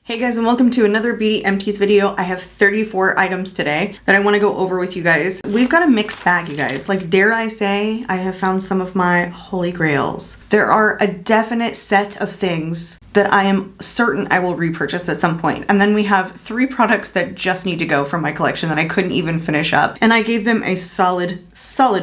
Hey guys, and welcome to another Beauty Empties video. I have 34 items today that I want to go over with you guys. We've got a mixed bag, you guys. Like, dare I say, I have found some of my holy grails. There are a definite set of things that I am certain I will repurchase at some point. And then we have 3 products that just need to go from my collection that I couldn't even finish up. And I gave them a solid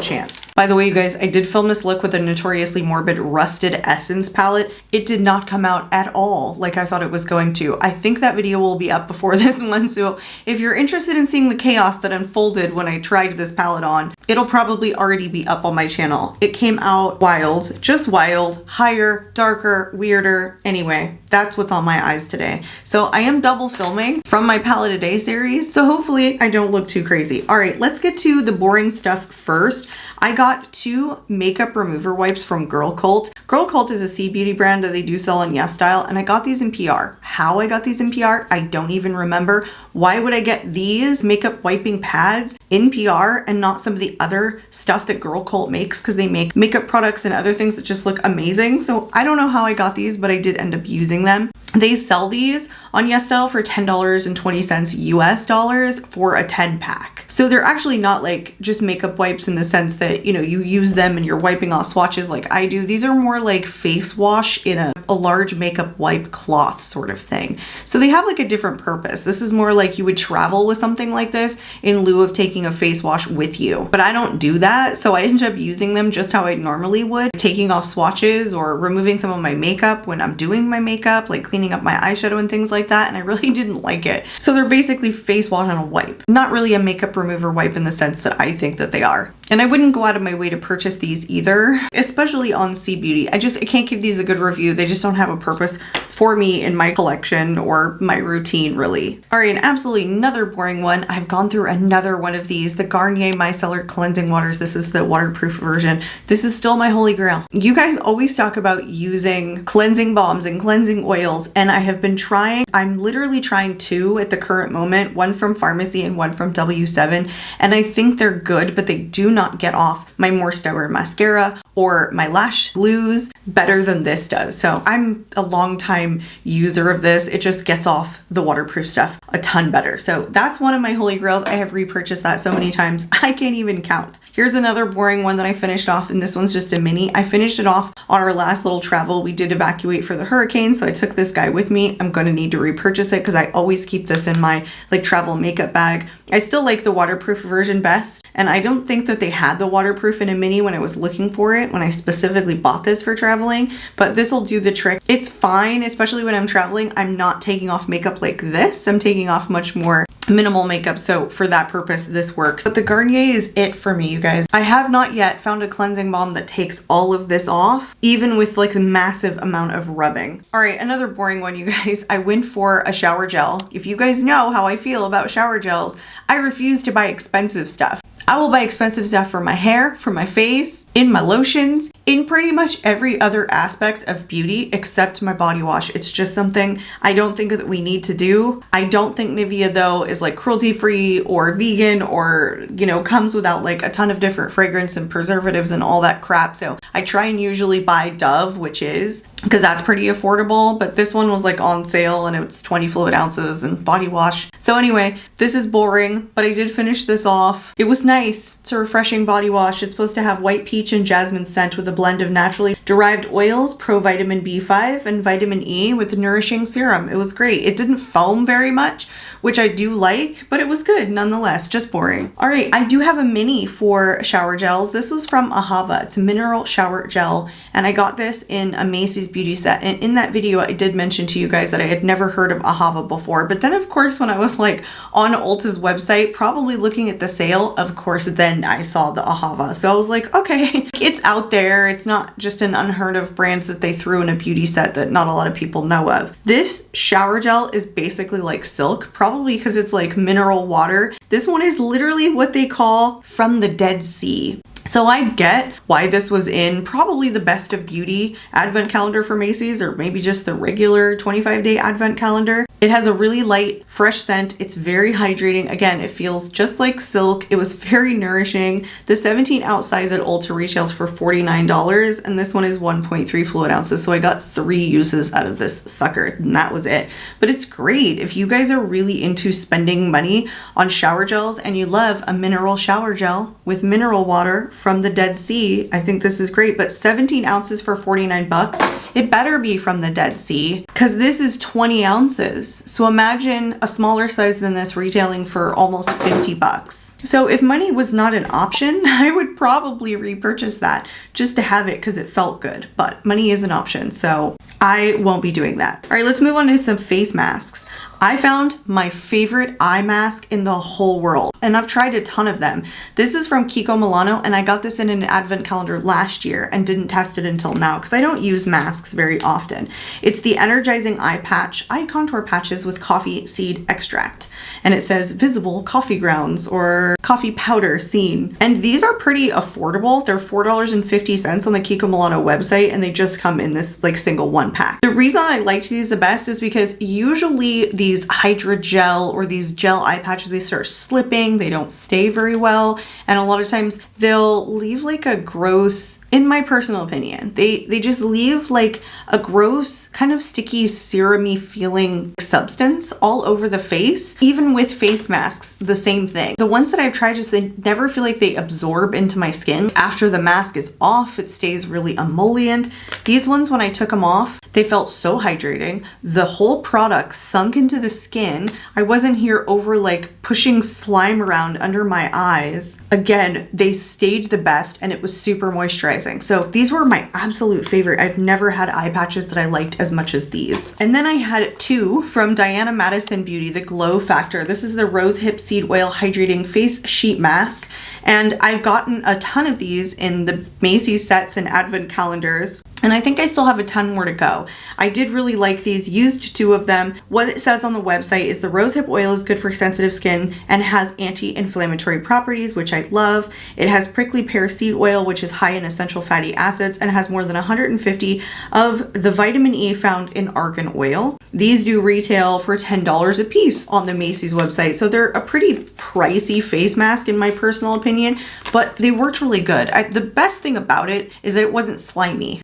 chance. By the way, you guys, I did film this look with a Notoriously Morbid Rusted Essence palette. It did not come out at all like I thought it was going to. I think that video will be up before this one, so if you're interested in seeing the chaos that unfolded when I tried this palette on, it'll probably already be up on my channel. It came out wild, just wild, higher, darker, weirder. Anyway, that's what's on my eyes today. So I am double filming from my palette a day series, so hopefully I don't look too crazy. All right, let's get to the boring stuff first. I got 2 makeup remover wipes from Girl Cult. Girl Cult is a sea beauty brand that they do sell in YesStyle, and I got these in PR. How I got these in PR, I don't even remember. Why would I get these makeup wiping pads in PR and not some of the other stuff that Girl Cult makes? Because they make makeup products and other things that just look amazing. So I don't know how I got these, but I did end up using them. They sell these on YesStyle for $10.20 US dollars for a 10 pack. So they're actually not like just makeup wipes in the sense that, you know, you use them and you're wiping off swatches like I do. These are more like face wash in a large makeup wipe cloth sort of thing. So they have like a different purpose. This is more like you would travel with something like this in lieu of taking a face wash with you. But I don't do that, so I ended up using them just how I normally would, taking off swatches or removing some of my makeup when I'm doing my makeup, like cleaning up my eyeshadow and things like that, and I really didn't like it. So they're basically face wash on a wipe. Not really a makeup remover wipe in the sense that I think that they are. And I wouldn't go out of my way to purchase these either, especially on Sea Beauty. I can't give these a good review. They just don't have a purpose for me in my collection or my routine, really. All right, and absolutely another boring one. I've gone through another one of these, the Garnier Micellar Cleansing Waters. This is the waterproof version. This is still my holy grail. You guys always talk about using cleansing balms and cleansing oils, and I have been trying. I'm literally trying 2 at the current moment, one from Pharmacy and one from W7, and I think they're good, but they do not get off my More Stubborn mascara or my lash glues better than this does. So I'm a long time user of this. It just gets off the waterproof stuff a ton better. So that's one of my holy grails. I have repurchased that so many times I can't even count. Here's another boring one that I finished off, and this one's just a mini. I finished it off on our last little travel. We did evacuate for the hurricane, so I took this guy with me. I'm going to need to repurchase it because I always keep this in my like travel makeup bag. I still like the waterproof version best, and I don't think that they had the waterproof in a mini when I was looking for it, when I specifically bought this for traveling, but this will do the trick. It's fine, especially when I'm traveling. I'm not taking off makeup like this. I'm taking off much more minimal makeup, so for that purpose this works. But the Garnier is it for me, you guys. I have not yet found a cleansing balm that takes all of this off, even with like a massive amount of rubbing. All right, another boring one, you guys. I went for a shower gel. If you guys know how I feel about shower gels, I refuse to buy expensive stuff. I will buy expensive stuff for my hair, for my face, in my lotions, in pretty much every other aspect of beauty except my body wash. It's just something I don't think that we need to do. I don't think Nivea though is like cruelty free or vegan or, you know, comes without like a ton of different fragrance and preservatives and all that crap. So I try and usually buy Dove, which is because that's pretty affordable, but this one was like on sale and it's 20 fluid ounces and body wash. So anyway, this is boring, but I did finish this off. It was nice. It's a refreshing body wash. It's supposed to have white peach and jasmine scent with a blend of naturally derived oils, pro vitamin B5 and vitamin E with nourishing serum. It was great. It didn't foam very much, which I do like, but it was good nonetheless, just boring. All right, I do have a mini for shower gels. This was from Ahava. It's a mineral shower gel, and I got this in a Macy's beauty set. And in that video, I did mention to you guys that I had never heard of Ahava before, but then of course, when I was like on Ulta's website, probably looking at the sale, of course, then I saw the Ahava. So I was like, okay, it's out there. It's not just an unheard of brand that they threw in a beauty set that not a lot of people know of. This shower gel is basically like silk, probably because it's like mineral water. This one is literally what they call from the Dead Sea. So I get why this was in probably the best of beauty advent calendar for Macy's, or maybe just the regular 25-day advent calendar. It has a really light, fresh scent. It's very hydrating. Again, it feels just like silk. It was very nourishing. The 17 ounce size at Ulta retails for $49, and this one is 1.3 fluid ounces. So I got 3 uses out of this sucker, and that was it. But it's great if you guys are really into spending money on shower gels and you love a mineral shower gel with mineral water from the Dead Sea. I think this is great, but 17 ounces for 49 bucks. It better be from the Dead Sea because this is 20 ounces. So imagine a smaller size than this retailing for almost 50 bucks. So if money was not an option, I would probably repurchase that just to have it because it felt good, but money is an option. So I won't be doing that. All right, let's move on to some face masks. I found my favorite eye mask in the whole world, and I've tried a ton of them. This is from Kiko Milano, and I got this in an advent calendar last year and didn't test it until now because I don't use masks very often. It's the Energizing Eye Patch, eye contour patches with coffee seed extract. And it says visible coffee grounds or coffee powder seen. And these are pretty affordable. They're $4.50 on the Kiko Milano website, and they just come in this like single 1 pack. The reason I liked these the best is because usually these hydrogel or these gel eye patches, they start slipping, they don't stay very well, and a lot of times they'll leave like a gross, in my personal opinion, they just leave like a gross kind of sticky serum-y feeling substance all over the face. Even with face masks, the same thing. The ones that I've tried, just they never feel like they absorb into my skin. After the mask is off, it stays really emollient. These ones, when I took them off, they felt so hydrating. The whole product sunk into the skin. I wasn't here over like pushing slime around under my eyes. Again, they stayed the best, and it was super moisturizing. So these were my absolute favorite. I've never had eye patches that I liked as much as these. And then I had 2 from Diana Madison Beauty, the Glow Factor. This is the Rose Hip Seed Oil Hydrating Face Sheet Mask. And I've gotten a ton of these in the Macy's sets and advent calendars, and I think I still have a ton more to go. I did really like these, used 2 of them. What it says on the website is the rose hip oil is good for sensitive skin and has anti-inflammatory properties, which I love. It has prickly pear seed oil, which is high in essential fatty acids and has more than 150 of the vitamin E found in argan oil. These do retail for $10 a piece on the Macy's website, so they're a pretty pricey face mask in my personal opinion, but they worked really good. The best thing about it is that it wasn't slimy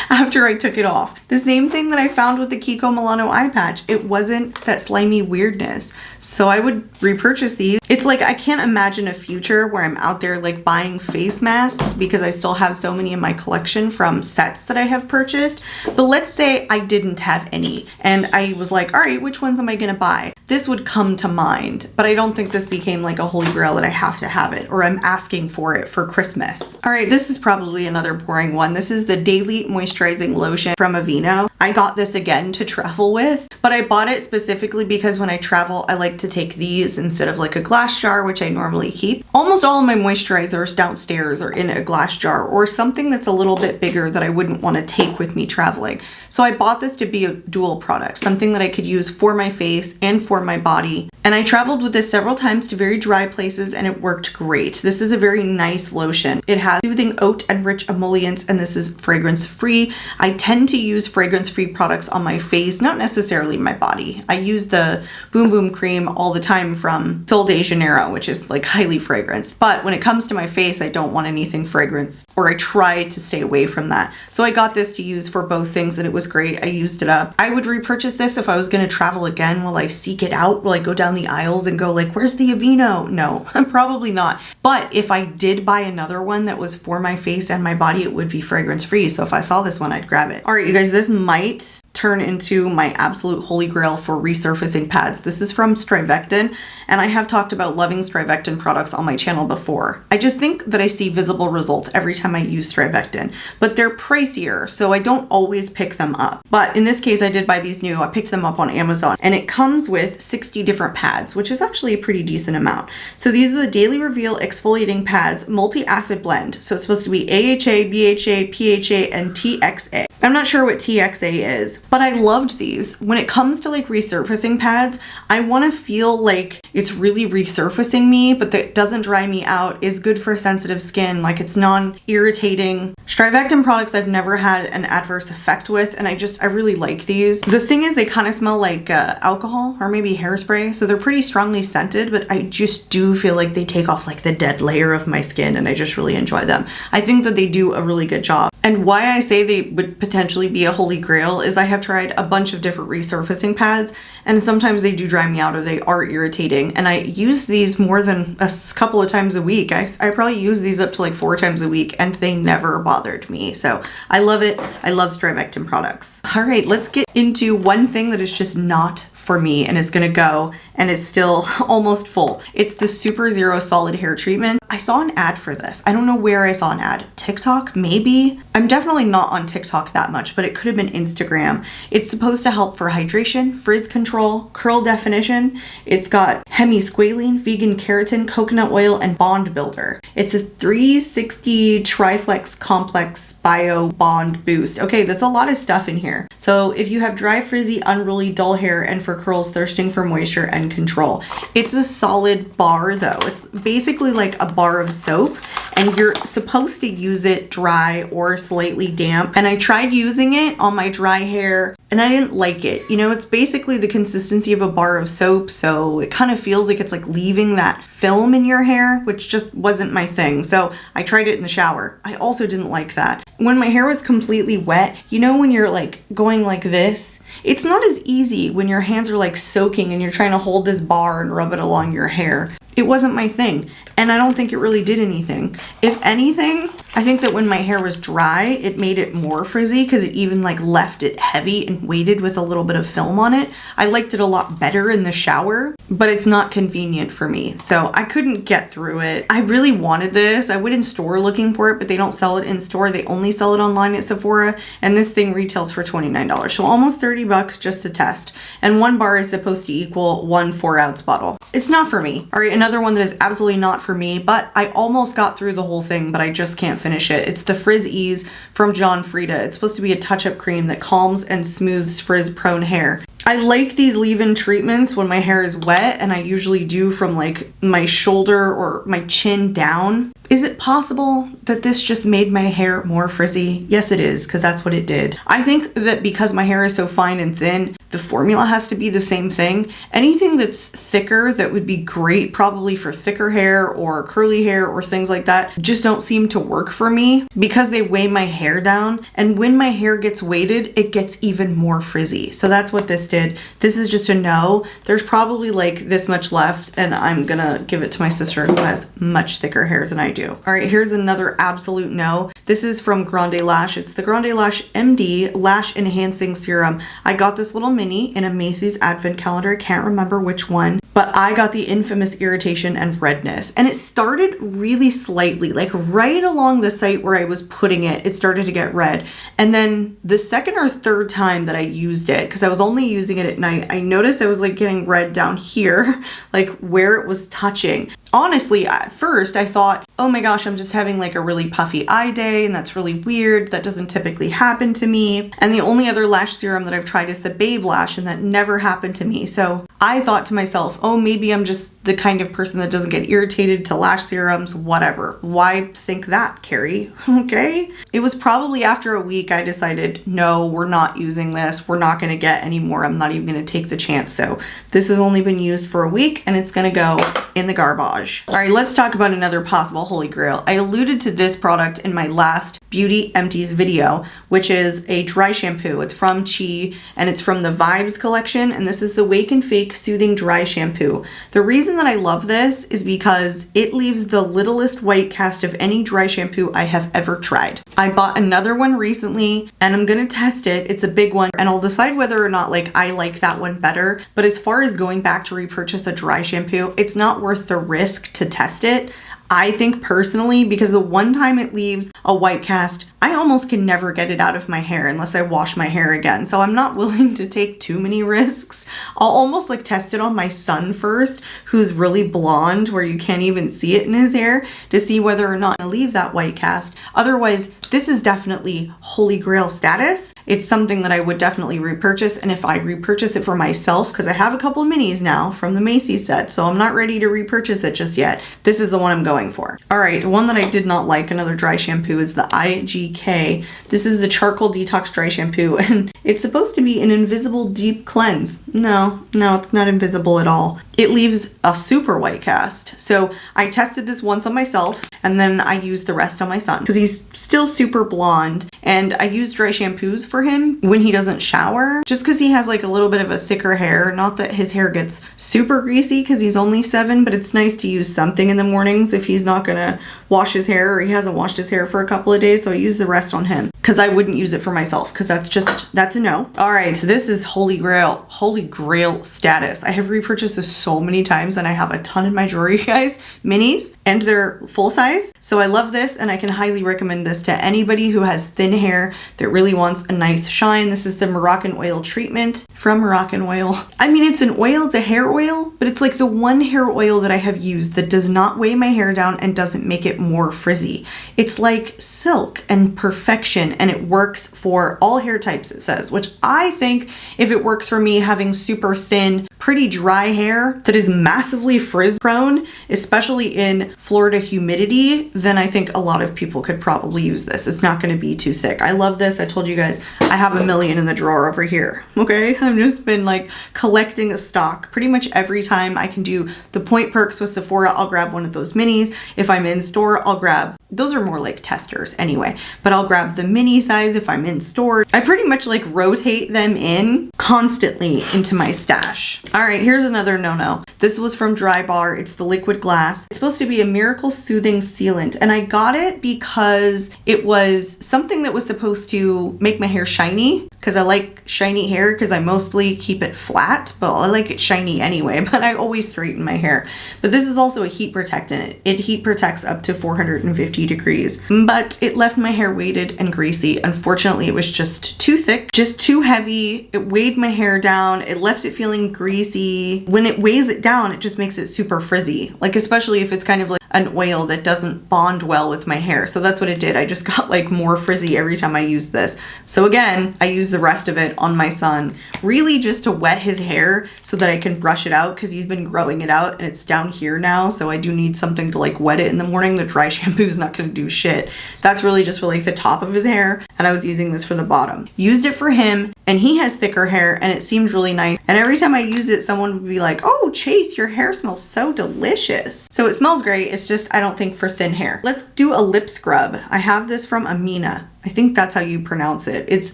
after I took it off. The same thing that I found with the Kiko Milano eye patch. It wasn't that slimy weirdness. So I would repurchase these. It's like I can't imagine a future where I'm out there like buying face masks because I still have so many in my collection from sets that I have purchased. But let's say I didn't have any and I was like, all right, which ones am I gonna buy? This would come to mind, but I don't think this became like a holy grail that I have to have it or I'm asking for it for Christmas. All right, this is probably another boring one. This is the Daily Moisturizing Lotion from Aveeno. I got this again to travel with, but I bought it specifically because when I travel, I like to take these instead of like a glass jar, which I normally keep. Almost all of my moisturizers downstairs are in a glass jar or something that's a little bit bigger that I wouldn't want to take with me traveling. So I bought this to be a dual product, something that I could use for my face and for my body. And I traveled with this several times to very dry places and it worked great. This is a very nice lotion. It has soothing oat and rich emollients, and this is fragrance free. I tend to use fragrance free products on my face, not necessarily my body. I use the Boom Boom cream all the time from Sol de Janeiro, which is like highly fragranced. But when it comes to my face, I don't want anything fragrance, or I try to stay away from that. So I got this to use for both things and it was great. I used it up. I would repurchase this if I was going to travel again. Will I seek it out? Will I go down the aisles and go like, where's the Aveeno? No, I'm probably not. But if I did buy another one that was for my face and my body, it would be fragrance free. So if I saw this one, I'd grab it. All right, you guys, this might turn into my absolute holy grail for resurfacing pads. This is from Strivectin, and I have talked about loving Strivectin products on my channel before. I just think that I see visible results every time I use Strivectin, but they're pricier, so I don't always pick them up. But in this case, I did buy these new. I picked them up on Amazon, and it comes with 60 different pads, which is actually a pretty decent amount. So these are the Daily Reveal Exfoliating Pads Multi-Acid Blend. So it's supposed to be AHA, BHA, PHA, and TXA. I'm not sure what TXA is, but I loved these. When it comes to like resurfacing pads, I want to feel like it's really resurfacing me, but that doesn't dry me out, is good for sensitive skin, like it's non-irritating. Strivectin products I've never had an adverse effect with, and I really like these. The thing is, they kind of smell like alcohol or maybe hairspray, so they're pretty strongly scented, but I just do feel like they take off like the dead layer of my skin, and I just really enjoy them. I think that they do a really good job. And why I say they would potentially be a holy grail is I have tried a bunch of different resurfacing pads, and sometimes they do dry me out or they are irritating, and I use these more than a couple of times a week. I probably use these up to like 4 times a week, and they never bothered me. So I love it. I love Strivectin products. All right, let's get into one thing that is just not for me and is gonna go and is still almost full. It's the Super Zero Solid Hair Treatment. I saw an ad for this. I don't know where I saw an ad. TikTok, maybe? I'm definitely not on TikTok that much, but it could have been Instagram. It's supposed to help for hydration, frizz control, curl definition. It's got hemisqualane, vegan keratin, coconut oil, and bond builder. It's a 360 triflex complex bio bond boost. Okay, there's a lot of stuff in here. So if you have dry, frizzy, unruly, dull hair, and for curls thirsting for moisture and control. It's a solid bar though. It's basically like a bar of soap, and you're supposed to use it dry or slightly damp. And I tried using it on my dry hair and I didn't like it. You know, it's basically the consistency of a bar of soap, so it kind of feels like it's like leaving that film in your hair, which just wasn't my thing. So I tried it in the shower. I also didn't like that. When my hair was completely wet, you know when you're like going like this? It's not as easy when your hands are like soaking and you're trying to hold this bar and rub it along your hair. It wasn't my thing, and I don't think it really did anything. If anything, I think that when my hair was dry, it made it more frizzy because it even like left it heavy and weighted with a little bit of film on it. I liked it a lot better in the shower, but it's not convenient for me, so I couldn't get through it. I really wanted this. I went in store looking for it, but they don't sell it in store. They only sell it online at Sephora, and this thing retails for $29, so almost 30 bucks just to test. And one bar is supposed to equal 1 4-ounce bottle. It's not for me. All right, another one that is absolutely not for me, but I almost got through the whole thing, but I just can't finish it. It's the Frizz Ease from John Frieda. It's supposed to be a touch-up cream that calms and smooths frizz-prone hair. I like these leave-in treatments when my hair is wet, and I usually do from like my shoulder or my chin down. Is it possible that this just made my hair more frizzy? Yes, it is, because that's what it did. I think that because my hair is so fine and thin, the formula has to be the same thing. Anything that's thicker that would be great probably for thicker hair or curly hair or things like that just don't seem to work for me because they weigh my hair down, and when my hair gets weighted, it gets even more frizzy. So that's what this did. This is just a no. There's probably like this much left, and I'm gonna give it to my sister who has much thicker hair than I do. All right, here's another absolute no. This is from Grande Lash. It's the Grande Lash MD Lash Enhancing Serum. I got this little mini in a Macy's advent calendar. I can't remember which one, but I got the infamous irritation and redness. And it started really slightly, like right along the site where I was putting it, it started to get red. And then the second or third time that I used it, because I was only using it at night, I noticed I was like getting red down here, like where it was touching. Honestly, at first I thought, oh my gosh, I'm just having like a really puffy eye day, and that's really weird. That doesn't typically happen to me. And the only other lash serum that I've tried is the Babe Lash, and that never happened to me. So I thought to myself, oh, maybe I'm just the kind of person that doesn't get irritated to lash serums, whatever. Why think that, Carrie? Okay. It was probably after a week I decided, no, we're not using this. We're not going to get any more. I'm not even going to take the chance. So this has only been used for a week, and it's going to go in the garbage. All right, let's talk about another possible holy grail. I alluded to this product in my last Beauty Empties video, which is a dry shampoo. It's from Chi, and it's from the Vibes collection, and this is the Wake and Fake Soothing Dry Shampoo. The reason that I love this is because it leaves the littlest white cast of any dry shampoo I have ever tried. I bought another one recently, and I'm gonna test it. It's a big one, and I'll decide whether or not like I like that one better. But as far as going back to repurchase a dry shampoo, it's not worth the risk to test it. I think personally, because the one time it leaves a white cast, I almost can never get it out of my hair unless I wash my hair again. So I'm not willing to take too many risks. I'll almost like test it on my son first, who's really blonde where you can't even see it in his hair, to see whether or not to leave that white cast. Otherwise, this is definitely holy grail status. It's something that I would definitely repurchase, and if I repurchase it for myself, because I have a couple of minis now from the Macy's set, so I'm not ready to repurchase it just yet. This is the one I'm going for. All right, one that I did not like, another dry shampoo, is the IGK. This is the Charcoal Detox Dry Shampoo, and it's supposed to be an invisible deep cleanse. No, it's not invisible at all. It leaves a super white cast. So I tested this once on myself, and then I used the rest on my son because he's still super blonde, and I use dry shampoos for him when he doesn't shower, just because he has like a little bit of a thicker hair. Not that his hair gets super greasy because he's only 7, but it's nice to use something in the mornings if he's not gonna wash his hair, or he hasn't washed his hair for a couple of days. So I use the rest on him because I wouldn't use it for myself, because that's a no. All right, so this is holy grail status. I have repurchased this so many times, and I have a ton in my drawer, you guys. Minis, and they're full size. So I love this, and I can highly recommend this to anybody who has thin hair that really wants a nice shine. This is the Moroccan oil treatment from Moroccan Oil. I mean, it's an oil, it's a hair oil, but it's like the one hair oil that I have used that does not weigh my hair down and doesn't make it more frizzy. It's like silk and perfection, and it works for all hair types, it says, which I think if it works for me having super thin, pretty dry hair that is massively frizz prone, especially in Florida humidity, then I think a lot of people could probably use this. It's not going to be too thick. I love this. I told you guys I have a million in the drawer over here. Okay, I've just been like collecting a stock. Pretty much every time I can do the point perks with Sephora, I'll grab one of those minis. If I'm in store, I'll grab, those are more like testers anyway, but I'll grab the mini size if I'm in store. I pretty much like rotate them in constantly into my stash. All right, here's another no-no. This was from Dry Bar. It's the liquid glass. It's supposed to be a miracle soothing sealant, and I got it because it was something that was supposed to make my hair shiny, because I like shiny hair because I mostly keep it flat, but I like it shiny anyway, but I always straighten my hair. But this is also a heat protectant. It heat protects up to 450 degrees, but it left my hair weighted and greasy. Unfortunately, it was just too thick, just too heavy. It weighed my hair down. It left it feeling greasy. When it weighs it down, it just makes it super frizzy, like especially if it's kind of like an oil that doesn't bond well with my hair. So that's what it did. I just got like more frizzy every time I used this. So again, I used the rest of it on my son, really just to wet his hair so that I can brush it out, because he's been growing it out and it's down here now. So I do need something to like wet it in the morning. The dry shampoo is not going to do shit. That's really just for like the top of his hair, and I was using this for the bottom. Used it for him, and he has thicker hair, and it seemed really nice. And every time I used it, someone would be like, "Oh, Chase, your hair smells so delicious." So it smells great. It's just, I don't think for thin hair. Let's do a lip scrub. I have this from Amina. I think that's how you pronounce it. It's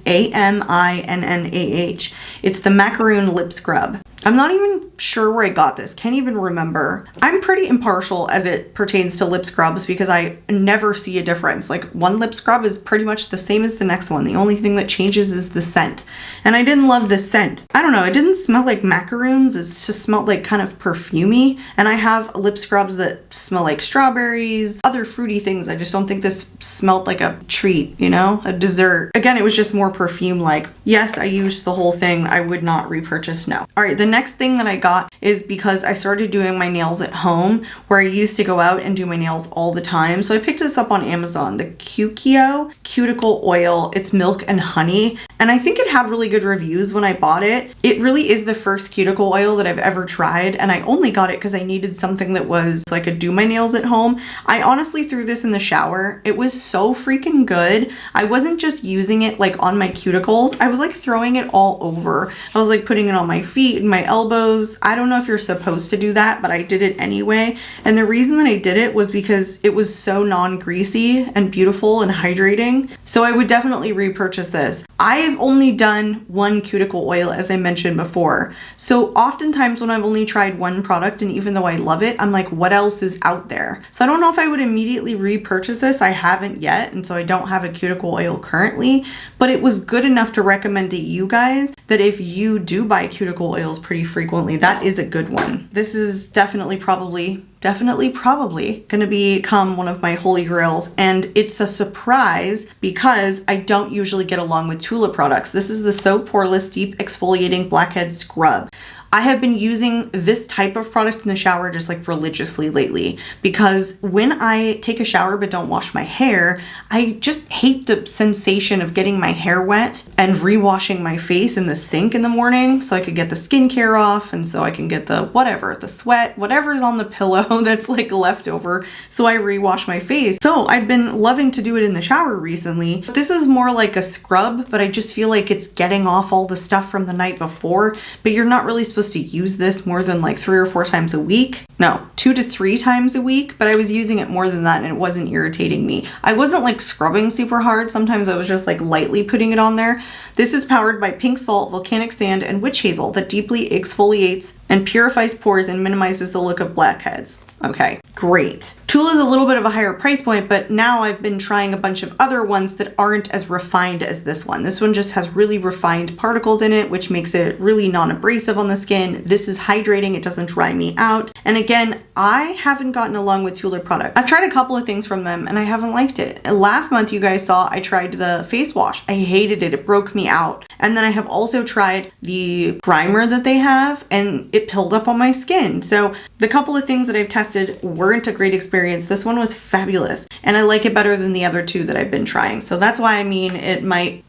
AMINNAH. It's the macaroon lip scrub. I'm not even sure where I got this. Can't even remember. I'm pretty impartial as it pertains to lip scrubs because I never see a difference. Like, one lip scrub is pretty much the same as the next one. The only thing that changes is the scent. And I didn't love this scent. I don't know. It didn't smell like macaroons. It just smelled like kind of perfumey. And I have lip scrubs that smell like strawberries, other fruity things. I just don't think this smelled like a treat, you know, a dessert. Again, it was just more perfume like. Yes, I used the whole thing. I would not repurchase, no. All right, the next thing that I got is because I started doing my nails at home, where I used to go out and do my nails all the time. So I picked this up on Amazon, the cuticle oil. It's milk and honey, and I think it had really good reviews when I bought it. It really is the first cuticle oil that I've ever tried, and I only got it because I needed something that was so I could do my nails at home. I honestly threw this in the shower. It was so freaking good. I wasn't just using it like on my cuticles. I was like throwing it all over. I was like putting it on my feet and my elbows. I don't know if you're supposed to do that, but I did it anyway. And the reason that I did it was because it was so non-greasy and beautiful and hydrating. So I would definitely repurchase this. I've only done one cuticle oil, as I mentioned before. So oftentimes when I've only tried one product, and even though I love it, I'm like, what else is out there? So I don't know if I would immediately repurchase this. I haven't yet, and so I don't have a cuticle oil currently, but it was good enough to recommend to you guys that if you do buy cuticle oils pretty frequently, that is a good one. This is definitely probably gonna become one of my holy grails, and it's a surprise because I don't usually get along with Tula products. This is the So Poreless Deep Exfoliating Blackhead Scrub. I have been using this type of product in the shower just like religiously lately, because when I take a shower but don't wash my hair, I just hate the sensation of getting my hair wet and re-washing my face in the sink in the morning so I could get the skincare off, and so I can get the whatever, the sweat, whatever's on the pillow that's like left over, so I re-wash my face. So I've been loving to do it in the shower recently. This is more like a scrub, but I just feel like it's getting off all the stuff from the night before, but you're not really supposed to use this more than like 3 or 4 times a week. No, 2 to 3 times a week, but I was using it more than that and it wasn't irritating me. I wasn't like scrubbing super hard. Sometimes I was just like lightly putting it on there. This is powered by pink salt, volcanic sand, and witch hazel that deeply exfoliates and purifies pores and minimizes the look of blackheads. Okay, great. Tula is a little bit of a higher price point, but now I've been trying a bunch of other ones that aren't as refined as this one. This one just has really refined particles in it, which makes it really non-abrasive on the skin. This is hydrating, it doesn't dry me out. And again, I haven't gotten along with Tula product. I've tried a couple of things from them and I haven't liked it. Last month, you guys saw I tried the face wash. I hated it, it broke me out. And then I have also tried the primer that they have and it pilled up on my skin. So the couple of things that I've tested weren't a great experience. This one was fabulous and I like it better than the other 2 that I've been trying. So that's why, I mean, it might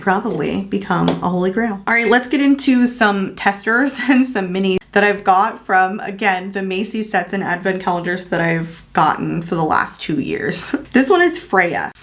probably become a holy grail. All right, let's get into some testers and some minis that I've got from, again, the Macy's sets and advent calendars that I've gotten for the last 2 years. This one is Freya,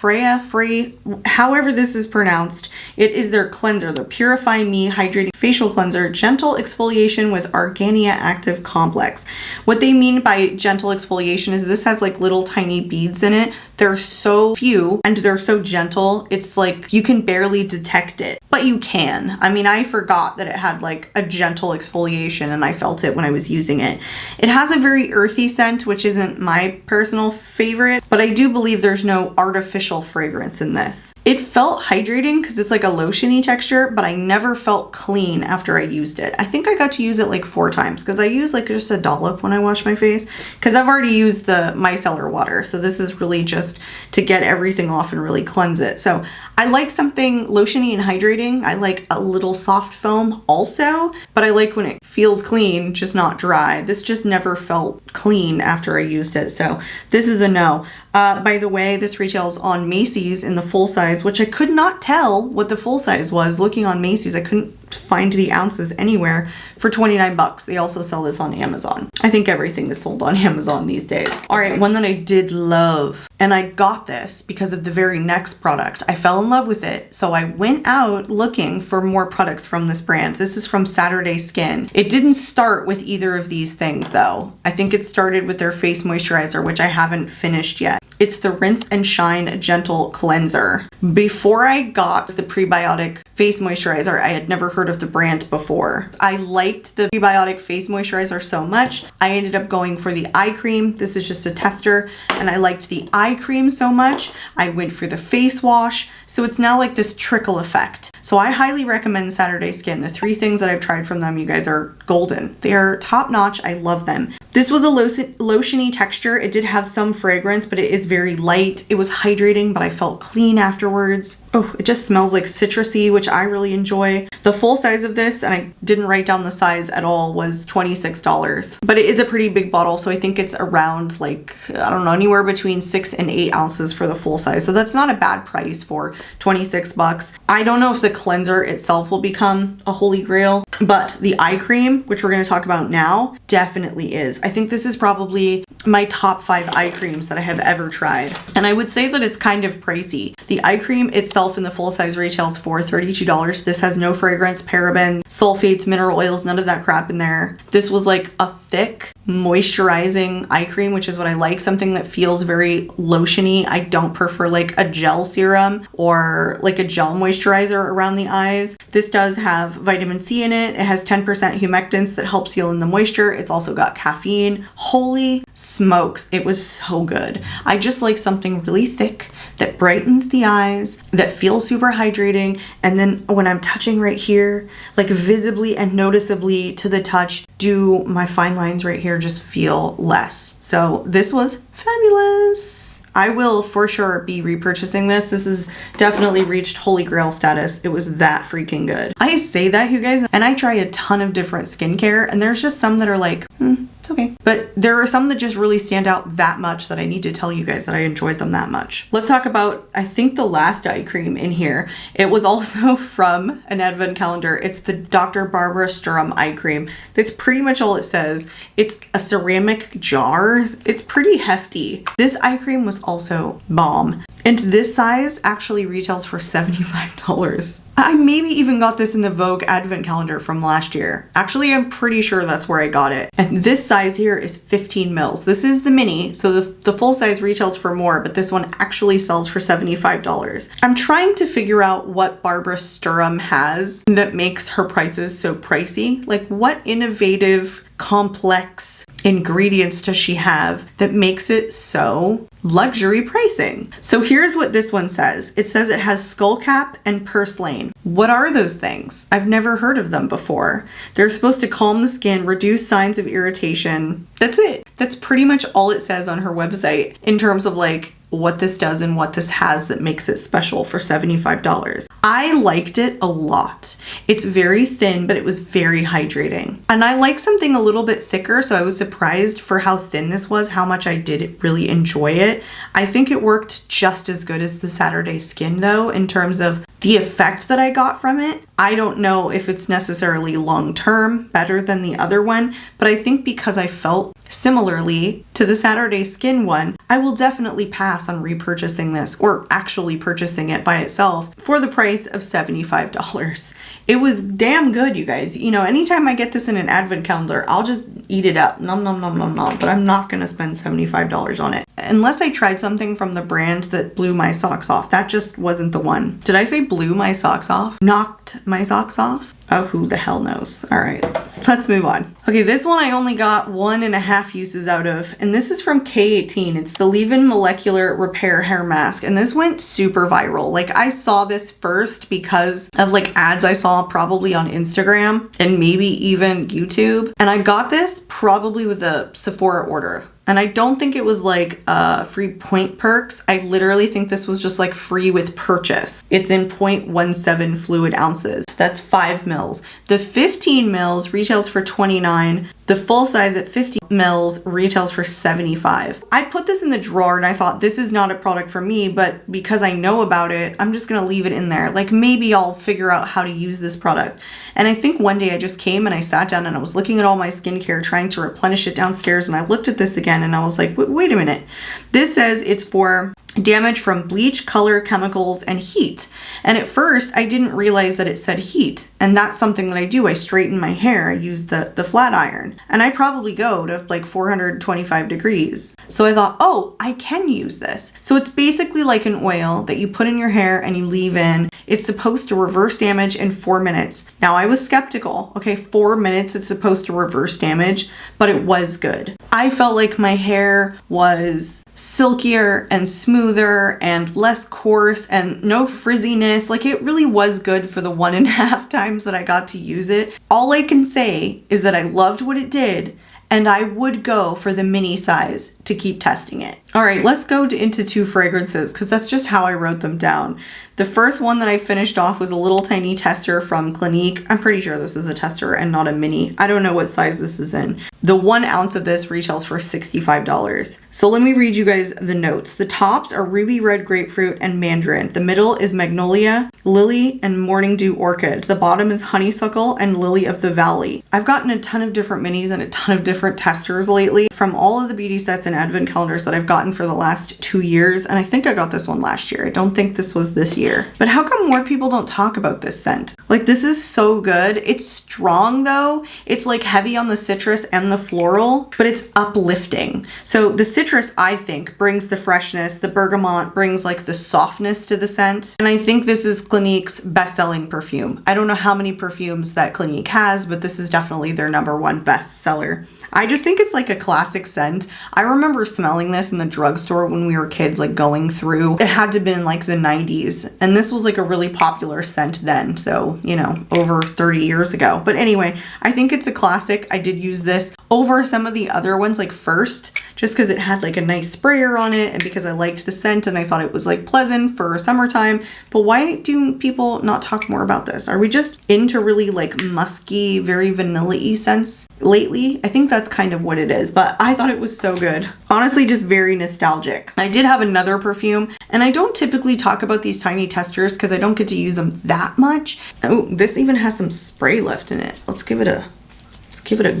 however this is pronounced. It is their cleanser, the Purify Me Hydrating Facial Cleanser, Gentle Exfoliation with Argania Active Complex. What they mean by gentle exfoliation is this has like little tiny beads in it. They're so few and they're so gentle. It's like you can barely detect it, but you can. I mean, I forgot that it had like a gentle exfoliation and I felt it when I was using it. It has a very earthy scent, which isn't my personal favorite, but I do believe there's no artificial fragrance in this. It felt hydrating because it's like a lotiony texture, but I never felt clean after I used it. I think I got to use it like 4 times because I use like just a dollop when I wash my face because I've already used the micellar water. So this is really just to get everything off and really cleanse it. So I like something lotiony and hydrating. I like a little soft foam also, but I like when it feels clean, just not dry. This just never felt clean after I used it. So this is a no. By the way, this retails on Macy's in the full size, which I could not tell what the full size was. Looking on Macy's, I couldn't find the ounces anywhere, for 29 bucks. They also sell this on Amazon. I think everything is sold on Amazon these days. All right, one that I did love, and I got this because of the very next product. I fell in love with it, so I went out looking for more products from this brand. This is from Saturday Skin. It didn't start with either of these things though. I think it started with their face moisturizer, which I haven't finished yet. It's the Rinse and Shine Gentle Cleanser. Before I got the prebiotic face moisturizer, I had never heard of the brand before. I liked the prebiotic face moisturizer so much, I ended up going for the eye cream. This is just a tester, and I liked the eye cream so much, I went for the face wash. So it's now like this trickle effect. So I highly recommend Saturday Skin. The 3 things that I've tried from them, you guys, are golden. They're top notch. I love them. This was a lotiony texture. It did have some fragrance, but it is very light. It was hydrating, but I felt clean afterwards. Oh, it just smells like citrusy, which I really enjoy. The full size of this, and I didn't write down the size at all, was $26. But it is a pretty big bottle, so I think it's around like, I don't know, anywhere between 6 and 8 ounces for the full size. So that's not a bad price for 26 bucks. I don't know if the cleanser itself will become a holy grail, but the eye cream, which we're going to talk about now, definitely is. I think this is probably my top 5 eye creams that I have ever tried. And I would say that it's kind of pricey. The eye cream itself in the full size retails for $32. This has no fragrance, parabens, sulfates, mineral oils, none of that crap in there. This was like a thick, moisturizing eye cream, which is what I like, something that feels very lotiony. I don't prefer like a gel serum or like a gel moisturizer around the eyes. This does have vitamin C in it. It has 10% humectants that help seal in the moisture. It's also got caffeine. Holy smokes, it was so good. I just like something really thick that brightens the eyes, that that feel super hydrating. And then when I'm touching right here, like visibly and noticeably to the touch, do my fine lines right here just feel less. So this was fabulous. I will for sure be repurchasing this. This has definitely reached holy grail status. It was that freaking good. I say that, you guys, and I try a ton of different skincare, and there's just some that are like, it's okay. But there are some that just really stand out that much that I need to tell you guys that I enjoyed them that much. Let's talk about, I think, the last eye cream in here. It was also from an advent calendar. It's the Dr. Barbara Sturm eye cream. That's pretty much all it says. It's a ceramic jar. It's pretty hefty. This eye cream was also bomb. And this size actually retails for $75. I maybe even got this in the Vogue advent calendar from last year. Actually, I'm pretty sure that's where I got it. And this size here is 15 mils. This is the mini, so the full size retails for more, but this one actually sells for $75. I'm trying to figure out what Barbara Sturm has that makes her prices so pricey. Like, what innovative, complex ingredients does she have that makes it so luxury pricing? So here's what this one says. It says it has skullcap and purslane. What are those things? I've never heard of them before. They're supposed to calm the skin, reduce signs of irritation. That's it. That's pretty much all it says on her website in terms of like what this does and what this has that makes it special for $75. I liked it a lot. It's very thin, but it was very hydrating. And I like something a little bit thicker, so I was surprised for how thin this was, how much I did really enjoy it. I think it worked just as good as the Saturday Skin though, in terms of the effect that I got from it. I don't know if it's necessarily long-term better than the other one, but I think because I felt similarly to the Saturday Skin one, I will definitely pass on repurchasing this or actually purchasing it by itself for the price of $75. It was damn good, you guys. You know, anytime I get this in an advent calendar, I'll just eat it up. Nom, nom, nom, nom, nom. But I'm not gonna spend $75 on it. Unless I tried something from the brand that blew my socks off. That just wasn't the one. Did I say blew my socks off? Knocked my socks off? Oh, who the hell knows? All right, let's move on. Okay, this one I only got 1.5 uses out of, and this is from K18. It's the Leave-In Molecular Repair Hair Mask, and this went super viral. Like, I saw this first because of like ads I saw probably on Instagram and maybe even YouTube, and I got this probably with a Sephora order. And I don't think it was like free point perks. I literally think this was just like free with purchase. It's in 0.17 fluid ounces. That's 5 mils. The 15 mils retails for $29. The full size at 50 mils retails for $75. I put this in the drawer and I thought this is not a product for me, but because I know about it, I'm just gonna leave it in there. Like maybe I'll figure out how to use this product. And I think one day I just came and I sat down and I was looking at all my skincare, trying to replenish it downstairs, and I looked at this again and I was like, wait a minute. This says it's for damage from bleach, color, chemicals, and heat. And at first I didn't realize that it said heat. And that's something that I do. I straighten my hair. I use the flat iron. And I probably go to like 425 degrees. So I thought, oh, I can use this. So it's basically like an oil that you put in your hair and you leave in. It's supposed to reverse damage in 4 minutes. Now I was skeptical. Okay, 4 minutes it's supposed to reverse damage, but it was good. I felt like my hair was silkier and smoother and less coarse and no frizziness. Like it really was good for the 1.5 times that I got to use it. All I can say is that I loved what it did, and I would go for the mini size to keep testing it. All right, let's go into 2 fragrances because that's just how I wrote them down. The first one that I finished off was a little tiny tester from Clinique. I'm pretty sure this is a tester and not a mini. I don't know what size this is in. The 1 ounce of this retails for $65. So let me read you guys the notes. The tops are ruby red grapefruit and mandarin. The middle is magnolia, lily, and morning dew orchid. The bottom is honeysuckle and lily of the valley. I've gotten a ton of different minis and a ton of different testers lately from all of the beauty sets and advent calendars that I've gotten for the last 2 years. And I think I got this one last year. I don't think this was this year. But how come more people don't talk about this scent? Like, this is so good. It's strong though. It's like heavy on the citrus and the floral, but it's uplifting. So the citrus, I think, brings the freshness. The bergamot brings like the softness to the scent. And I think this is Clinique's best-selling perfume. I don't know how many perfumes that Clinique has, but this is definitely their #1 bestseller. I just think it's like a classic scent. I remember smelling this in the drugstore when we were kids, like going through. It had to have been in like the 90s. And this was like a really popular scent then. So, you know, over 30 years ago. But anyway, I think it's a classic. I did use this over some of the other ones like first, just because it had like a nice sprayer on it and because I liked the scent and I thought it was like pleasant for summertime. But why do people not talk more about this? Are we just into really like musky, very vanilla-y scents lately? I think that's kind of what it is, but I thought it was so good. Honestly, just very nostalgic. I did have another perfume, and I don't typically talk about these tiny testers because I don't get to use them that much. Oh, this even has some spray left in it. Let's give it a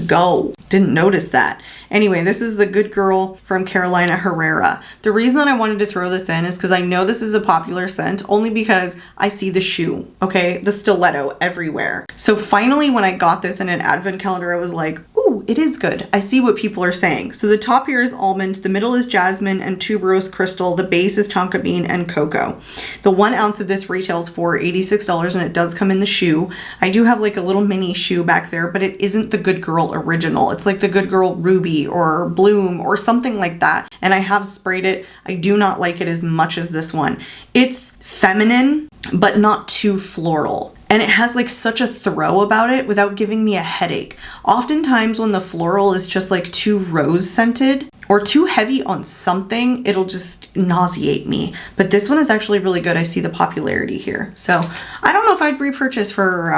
go. Didn't notice that. Anyway, this is the Good Girl from Carolina Herrera. The reason that I wanted to throw this in is because I know this is a popular scent only because I see the shoe, okay? The stiletto everywhere. So finally, when I got this in an advent calendar, I was like, ooh, it is good. I see what people are saying. So the top here is almond, the middle is jasmine and tuberose crystal, the base is tonka bean and cocoa. The 1 ounce of this retails for $86 and it does come in the shoe. I do have like a little mini shoe back there, but it isn't the Good Girl original. It's like the Good Girl Ruby or Bloom or something like that. And I have sprayed it. I do not like it as much as this one. It's feminine, but not too floral. And it has like such a throw about it without giving me a headache. Oftentimes when the floral is just like too rose scented or too heavy on something, it'll just nauseate me. But this one is actually really good. I see the popularity here. So I don't know if I'd repurchase for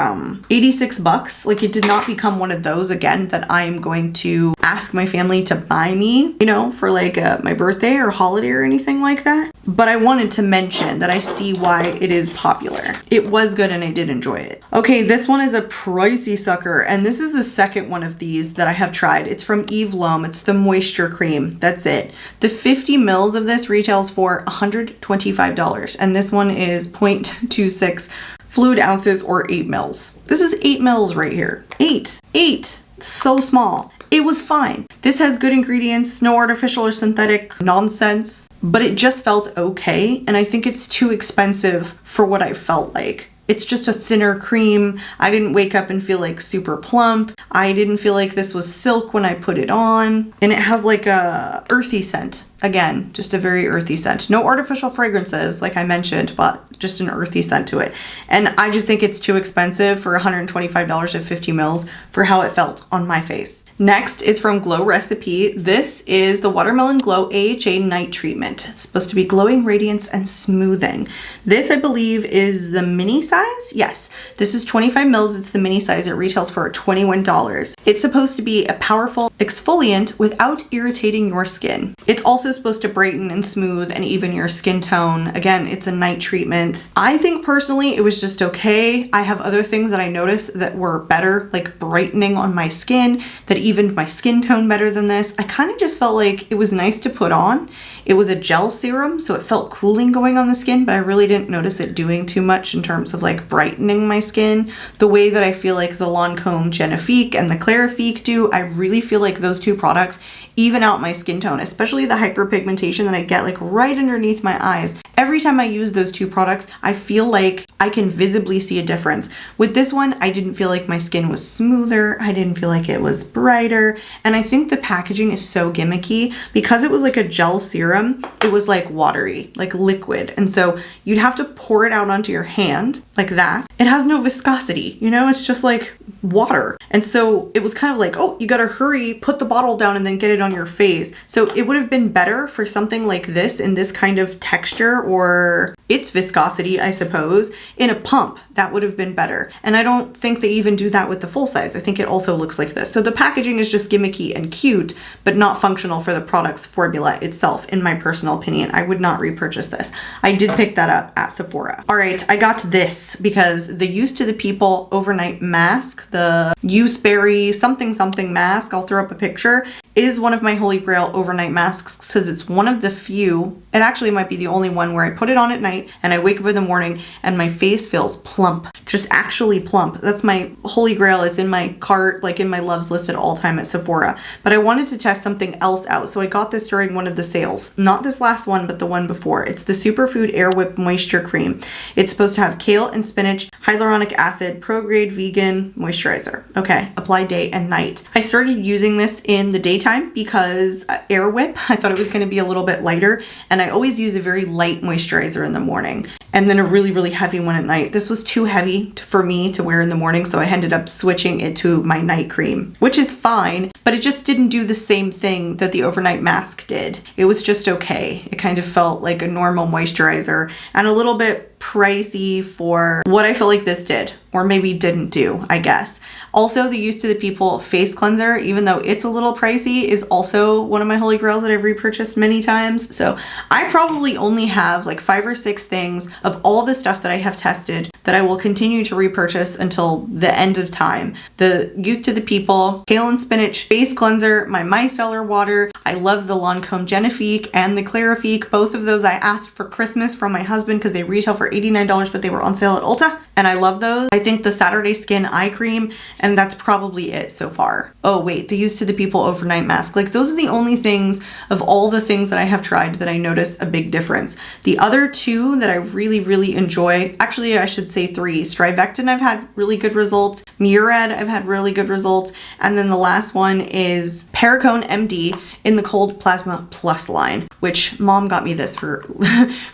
86 bucks. Like it did not become one of those again that I am going to ask my family to buy me, you know, for like my birthday or holiday or anything like that. But I wanted to mention that I see why it is popular. It was good and I did enjoy it. Okay, this one is a pricey sucker, and this is the second one of these that I have tried. It's from Eve Lom. It's the moisture cream. That's it. The 50 mils of this retails for $125, and this one is 0.26 fluid ounces or 8 mils. This is 8 mils right here. 8. So small. It was fine. This has good ingredients, no artificial or synthetic nonsense, but it just felt okay. And I think it's too expensive for what I felt like. It's just a thinner cream. I didn't wake up and feel like super plump. I didn't feel like this was silk when I put it on. And it has like a earthy scent. Again, just a very earthy scent. No artificial fragrances, like I mentioned, but just an earthy scent to it. And I just think it's too expensive for $125 at 50 mils for how it felt on my face. Next is from Glow Recipe. This is the Watermelon Glow AHA Night Treatment. It's supposed to be glowing, radiance, and smoothing. This, I believe, is the mini size. Yes, this is 25 mils. It's the mini size. It retails for $21. It's supposed to be a powerful exfoliant without irritating your skin. It's also supposed to brighten and smooth and even your skin tone. Again, it's a night treatment. I think personally it was just okay. I have other things that I noticed that were better, like brightening on my skin, that evened my skin tone better than this. I kind of just felt like it was nice to put on. It was a gel serum, so it felt cooling going on the skin, but I really didn't notice it doing too much in terms of like brightening my skin the way that I feel like the Lancome Genifique and the Clarifique do. I really feel like those two products even out my skin tone, especially the hyperpigmentation that I get like right underneath my eyes. Every time I use those two products, I feel like I can visibly see a difference. With this one, I didn't feel like my skin was smoother. I didn't feel like it was brighter. And I think the packaging is so gimmicky because it was like a gel serum. It was like watery, like liquid. And so you'd have to pour it out onto your hand like that. It has no viscosity, you know, it's just like water. And so it was kind of like, oh, you gotta hurry, put the bottle down and then get it on your face. So it would have been better for something like this in this kind of texture or its viscosity, I suppose, in a pump. That would have been better. And I don't think they even do that with the full size. I think it also looks like this. So the packaging is just gimmicky and cute, but not functional for the product's formula itself, in my personal opinion. I would not repurchase this. I did pick that up at Sephora. All right, I got this because the Youth to the People overnight mask, the Youthberry something mask, I'll throw up a picture, is one of my holy grail overnight masks because it's one of the few It actually might be the only one where I put it on at night and I wake up in the morning and my face feels plump, just actually plump. That's my holy grail. It's in my cart, like in my loves list at all time at Sephora. But I wanted to test something else out. So I got this during one of the sales. Not this last one, but the one before. It's the Superfood Air Whip Moisture Cream. It's supposed to have kale and spinach, hyaluronic acid, pro-grade vegan moisturizer. Okay, apply day and night. I started using this in the daytime because Air Whip, I thought it was going to be a little bit lighter, and I always use a very light moisturizer in the morning and then a really, really heavy one at night. This was too heavy for me to wear in the morning, so I ended up switching it to my night cream, which is fine, but it just didn't do the same thing that the overnight mask did. It was just okay. It kind of felt like a normal moisturizer and a little bit pricey for what I felt like this did, or maybe didn't do, I guess. Also, the Youth to the People face cleanser, even though it's a little pricey, is also one of my holy grails that I've repurchased many times. So I probably only have like 5 or 6 things of all the stuff that I have tested that I will continue to repurchase until the end of time. The Youth to the People kale and spinach face cleanser, my micellar water. I love the Lancome Genifique and the Clarifique. Both of those I asked for Christmas from my husband because they retail for $89, but they were on sale at Ulta, and I love those. I think the Saturday Skin eye cream, and that's probably it so far. Oh wait, the Youth to the People overnight mask. Like, those are the only things of all the things that I have tried that I notice a big difference. The other 2 that I really, really enjoy, actually I should say 3. Strivectin I've had really good results. Murad I've had really good results. And then the last one is Perricone MD in the Cold Plasma Plus line, which mom got me this for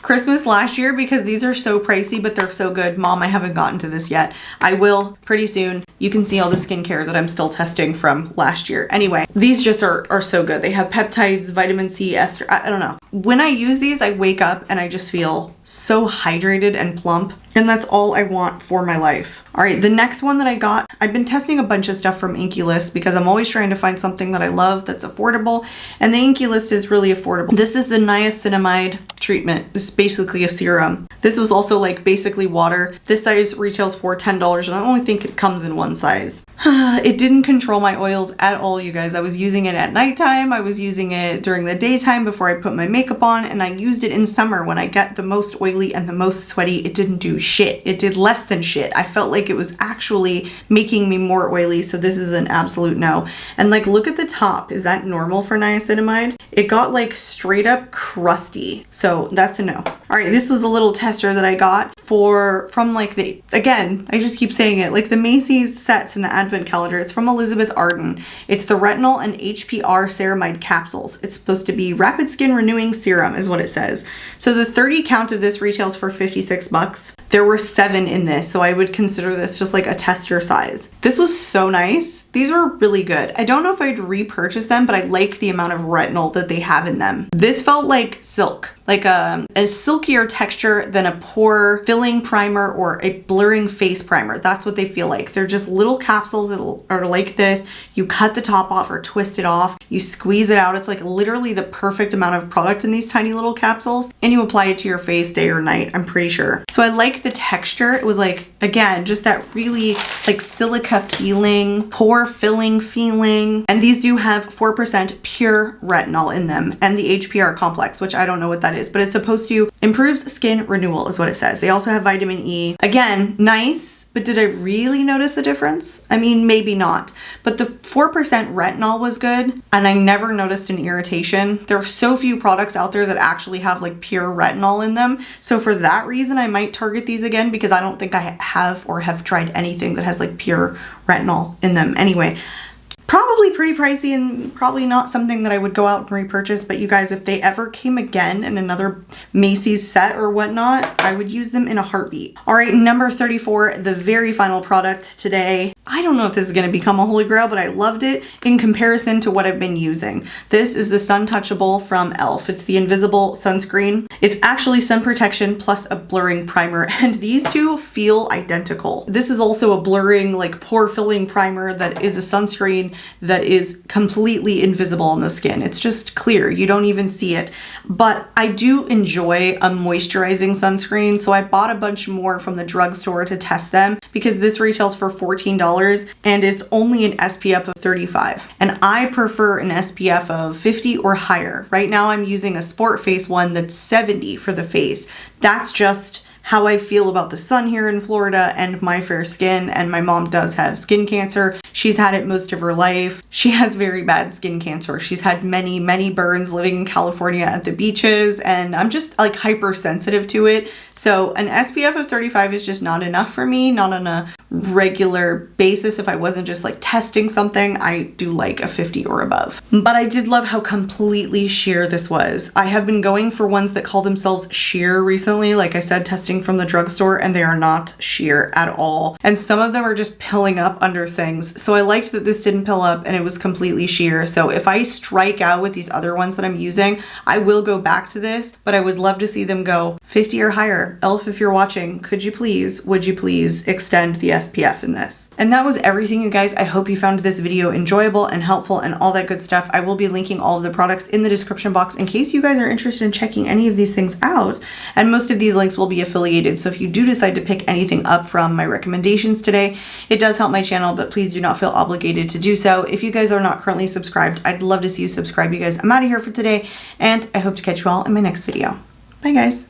Christmas last year because these are so pricey, but they're so good. Mom, I haven't gotten to this yet. I will pretty soon. You can see all the skincare that I'm still testing from last year. Anyway, these just are so good. They have peptides, vitamin C, ester, I don't know. When I use these, I wake up and I just feel so hydrated and plump, and that's all I want for my life. All right, the next one that I got, I've been testing a bunch of stuff from Inkey List because I'm always trying to find something that I love that's affordable, and the Inkey List is really affordable. This is the niacinamide treatment. It's basically a serum. This was also like basically water. This size retails for $10, and I only think it comes in one size. It didn't control my oils at all, you guys. I was using it at nighttime. I was using it during the daytime before I put my makeup on, and I used it in summer when I get the most oily and the most sweaty. It didn't do shit. It did less than shit. I felt like it was actually making me more oily, so this is an absolute no. And like, look at the top. Is that normal for niacinamide? It got like straight up crusty, so that's a no. All right, this was a little tester that I got from like the, again, I just keep saying it, like the Macy's sets in the advent calendar. It's from Elizabeth Arden. It's the retinol and HPR ceramide capsules. It's supposed to be rapid skin renewing serum is what it says. So the 30 count of this retails for $56. There were 7 in this, so I would consider this just like a tester size. This was so nice. These were really good. I don't know if I'd repurchase them, but I like the amount of retinol that they have in them. This felt like silk, like a silkier texture than a pore filling primer or a blurring face primer. That's what they feel like. They're just little capsules that are like this. You cut the top off or twist it off. You squeeze it out. It's like literally the perfect amount of product in these tiny little capsules, and you apply it to your face day or night, I'm pretty sure. So I like the texture. It was like, again, just that really like silica feeling, pore filling feeling. And these do have 4% pure retinol in them and the HPR complex, which I don't know what that is, but it's supposed to improve skin renewal is what it says. They also have vitamin E. Again, nice, but did I really notice the difference? I mean, maybe not, but the 4% retinol was good, and I never noticed an irritation. There are so few products out there that actually have like pure retinol in them. So for that reason, I might target these again because I don't think I have tried anything that has like pure retinol in them. Anyway, probably pretty pricey and probably not something that I would go out and repurchase, but you guys, if they ever came again in another Macy's set or whatnot, I would use them in a heartbeat. All right, number 34, the very final product today. I don't know if this is gonna become a holy grail, but I loved it in comparison to what I've been using. This is the Sun Touchable from e.l.f. It's the invisible sunscreen. It's actually sun protection plus a blurring primer, and these two feel identical. This is also a blurring, like pore filling primer that is a sunscreen, that is completely invisible on the skin. It's just clear. You don't even see it. But I do enjoy a moisturizing sunscreen, so I bought a bunch more from the drugstore to test them because this retails for $14 and it's only an SPF of 35. And I prefer an SPF of 50 or higher. Right now I'm using a Sport Face one that's 70 for the face. That's just how I feel about the sun here in Florida and my fair skin. And my mom does have skin cancer. She's had it most of her life. She has very bad skin cancer. She's had many, many burns living in California at the beaches, and I'm just like hypersensitive to it. So an SPF of 35 is just not enough for me, not on a regular basis. If I wasn't just like testing something, I do like a 50 or above. But I did love how completely sheer this was. I have been going for ones that call themselves sheer recently, like I said, testing from the drugstore, and they are not sheer at all. And some of them are just pilling up under things. So I liked that this didn't pill up and it was completely sheer. So if I strike out with these other ones that I'm using, I will go back to this, but I would love to see them go 50 or higher. Elf, if you're watching, would you please extend the SPF in this? And that was everything, you guys. I hope you found this video enjoyable and helpful and all that good stuff. I will be linking all of the products in the description box in case you guys are interested in checking any of these things out. And most of these links will be affiliated. So if you do decide to pick anything up from my recommendations today, it does help my channel, but please do not feel obligated to do so. If you guys are not currently subscribed, I'd love to see you subscribe, you guys. I'm out of here for today, and I hope to catch you all in my next video. Bye, guys.